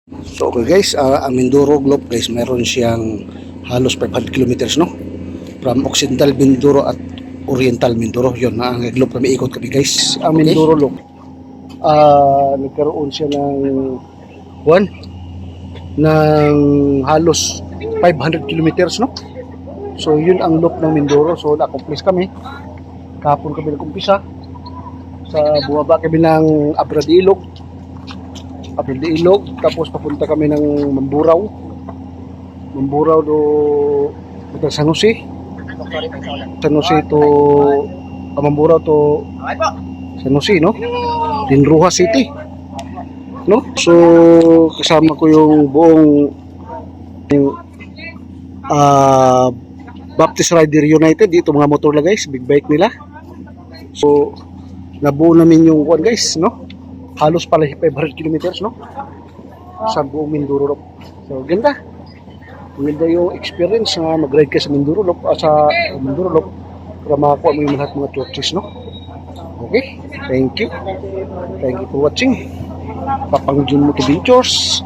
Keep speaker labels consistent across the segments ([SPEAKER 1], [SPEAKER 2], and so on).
[SPEAKER 1] So okay guys, ang Mindoro Globe guys, meron siyang halos 500 kilometers no? From Occidental Mindoro at Oriental Mindoro. Yun, ang globe kami ikot kami guys. Ang Mindoro Loop, nagkaroon siya ng halos 500 kilometers no? So yun ang loop ng Mindoro. So na-accomplish kami. Kahapon kami nag-umpisa. Bumaba kami ng Abradilog, tapos papunta kami ng Mamburao do San Jose to Mamburao to San Jose no, din Rojas City no. So kasama ko yung buong Baptist Rider United dito, mga motor na guys, big bike nila. So nabuo namin yung kuan guys no, halos pala 500 kilometers no, sa buong Mindoro Loop. So ganda yung experience na mag-ride ka sa Mindoro Loop, para makakuha mo yung lahat mga torches no. Okay, thank you for watching Papang Jun Moto Ventures.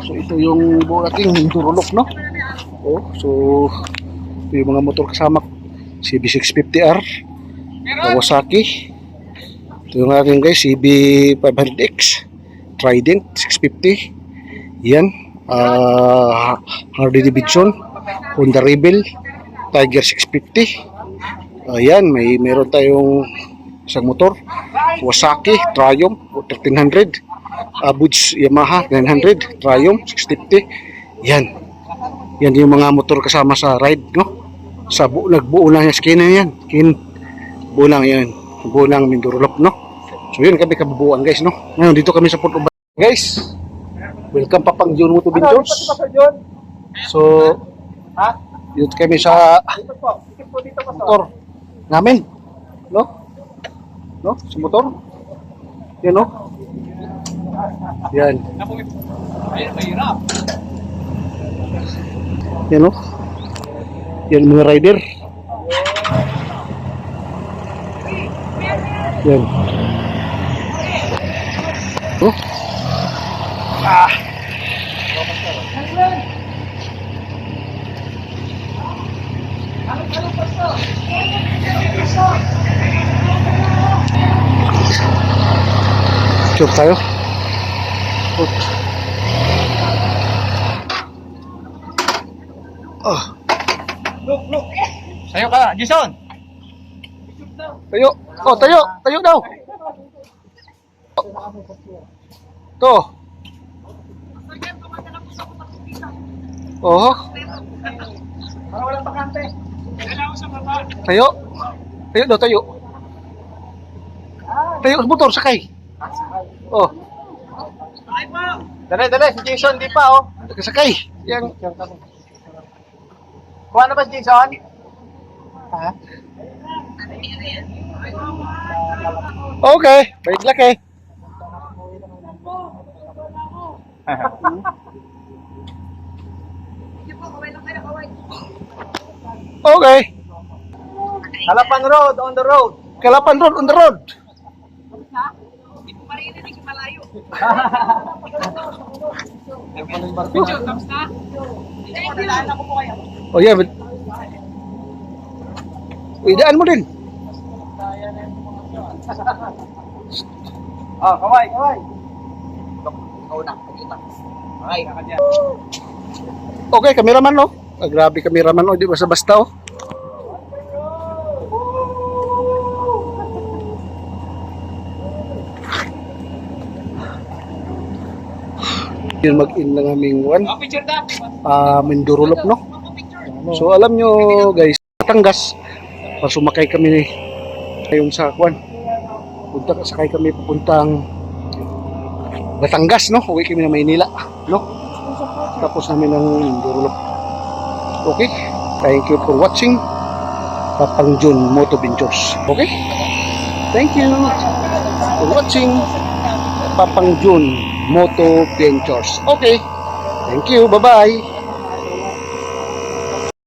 [SPEAKER 1] So ito yung buong ating Mindoro Loop no. So ito yung mga motor kasama, CB650R Kawasaki. Ito yung ating guys, CB500X Trident 650. Yan, Harley Davidson, Honda Rebel Tiger 650. Ayan, meron tayong isang motor, Kawasaki Triumph 1300, Buds Yamaha 900, Triumph 650. Yan yung mga motor kasama sa ride no. Nagbuo lang yung skin na yan, buo lang Mindoro Loop no. So yun kami kabubuan guys no. Ngayon dito kami sa Port of guys. Welcome Papang Jun Moto Ventures. So dito kami sa motor namin no, sa motor yan no. Yan no, yan mga rider. Yan. Oh. Cute tayo.
[SPEAKER 2] Look. Sayo ka, Jason.
[SPEAKER 1] Tayo. Oh, tayo daw. To. Oh.
[SPEAKER 2] Para walang bakante.
[SPEAKER 1] Tayo daw, tayo. Tayo sa motor, sakay. Oh.
[SPEAKER 2] Dali, si Jason di pa oh.
[SPEAKER 1] Sakay. Yang
[SPEAKER 2] Kuha na ba si Jason? Ha?
[SPEAKER 1] okay, baik laki. Okay.
[SPEAKER 2] Kalapan Road, on the road.
[SPEAKER 1] Kalapan Road on the road.
[SPEAKER 3] Hindi ko maririnig yung malayo.
[SPEAKER 2] Video,
[SPEAKER 3] Tapos na? Daan ako po kayo.
[SPEAKER 1] Oh yeah, but idaan mo din.
[SPEAKER 2] kaway.
[SPEAKER 1] Okay, cameraman no. Grabe cameraman no, di basta-basta oh. Yun mag-in lang aming Mindoro Loop no. So alam nyo guys, Batangas, sumakay kami ngayong sa sakay kami papuntang Batangas no. Uwi kami na Maynila no. Tapos namin ng Mindoro Loop. Okay, thank you for watching Papang Jun Moto Ventures. Okay, thank you for watching Papang Jun Moto Ventures. Okay, thank you, bye bye.